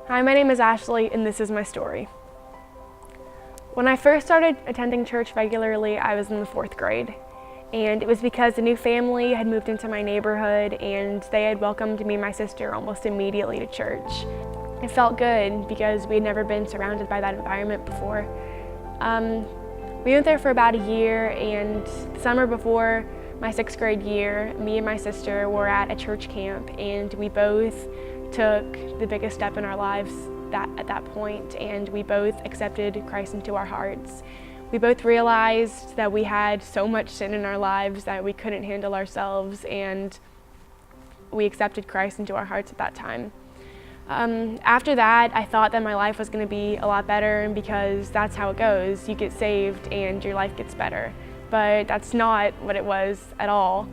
Hi, my name is Ashley, and this is my story. When I first started attending church regularly, I was in the 4th grade. And it was because a new family had moved into my neighborhood and they had welcomed me and my sister almost immediately to church. It felt good because we had never been surrounded by that environment before. We went there for about a year, and the summer before my 6th grade year, me and my sister were at a church camp, and we both took the biggest step in our lives at that point, and we both accepted Christ into our hearts. We both realized that we had so much sin in our lives that we couldn't handle ourselves, and we accepted Christ into our hearts at that time. After that, I thought that my life was going to be a lot better, because that's how it goes. You get saved and your life gets better. But that's not what it was at all.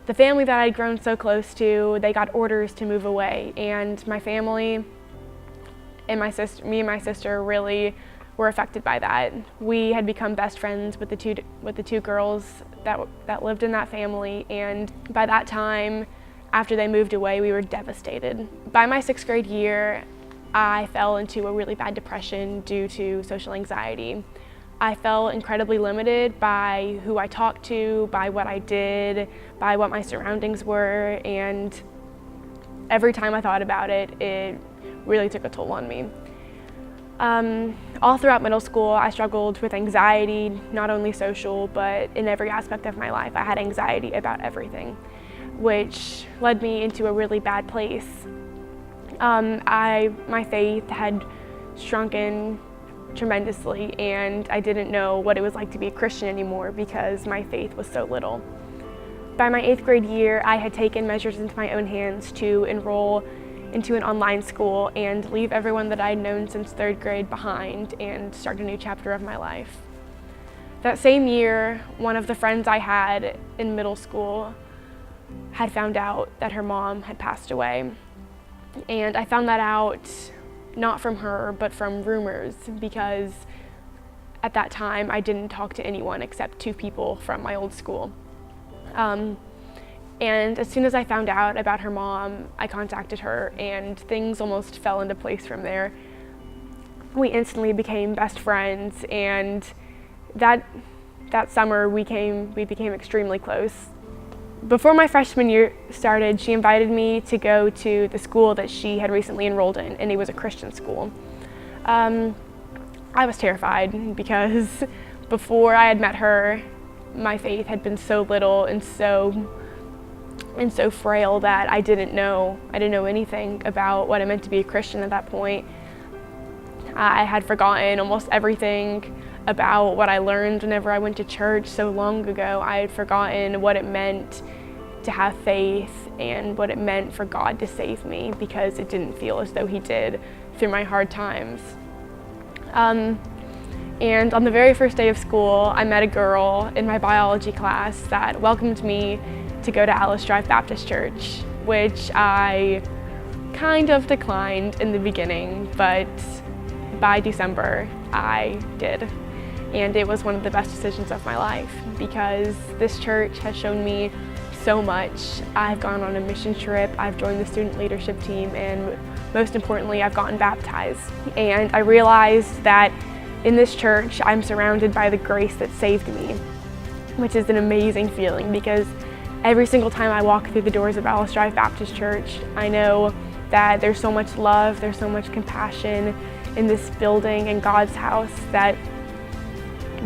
The family that I'd grown so close to, they got orders to move away, and my family and me and my sister really were affected by that. We had become best friends with the two girls that lived in that family, and by that time, after they moved away, we were devastated. By my 6th grade year, I fell into a really bad depression due to social anxiety. I felt incredibly limited by who I talked to, by what I did, by what my surroundings were, and every time I thought about it, it really took a toll on me. All throughout middle school, I struggled with anxiety, not only social, but in every aspect of my life. I had anxiety about everything, which led me into a really bad place. My faith had shrunken tremendously, and I didn't know what it was like to be a Christian anymore because my faith was so little. By my 8th grade year, I had taken measures into my own hands to enroll into an online school and leave everyone that I'd known since 3rd grade behind and start a new chapter of my life. That same year, one of the friends I had in middle school had found out that her mom had passed away. And I found that out not from her, but from rumors, because at that time I didn't talk to anyone except 2 people from my old school. And as soon as I found out about her mom, I contacted her, and things almost fell into place from there. We instantly became best friends, and that summer we became extremely close. Before my freshman year started, she invited me to go to the school that she had recently enrolled in, and it was a Christian school. I was terrified because before I had met her, my faith had been so little and so frail that I didn't know anything about what it meant to be a Christian at that point. I had forgotten almost everything about what I learned whenever I went to church so long ago. I had forgotten what it meant to have faith and what it meant for God to save me, because it didn't feel as though He did through my hard times. And on the very first day of school, I met a girl in my biology class that welcomed me to go to Alice Drive Baptist Church, which I kind of declined in the beginning, but by December I did. And it was one of the best decisions of my life, because this church has shown me so much. I've gone on a mission trip, I've joined the student leadership team, and most importantly, I've gotten baptized. And I realized that in this church, I'm surrounded by the grace that saved me, which is an amazing feeling, because every single time I walk through the doors of Alice Drive Baptist Church, I know that there's so much love, there's so much compassion in this building and God's house, that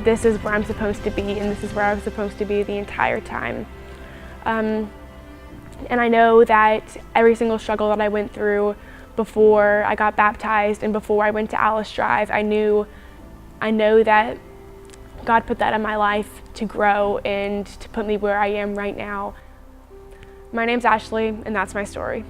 this is where I'm supposed to be, and this is where I was supposed to be the entire time. And I know that every single struggle that I went through before I got baptized and before I went to Alice Drive, I know that God put that in my life to grow and to put me where I am right now. My name's Ashley, and that's my story.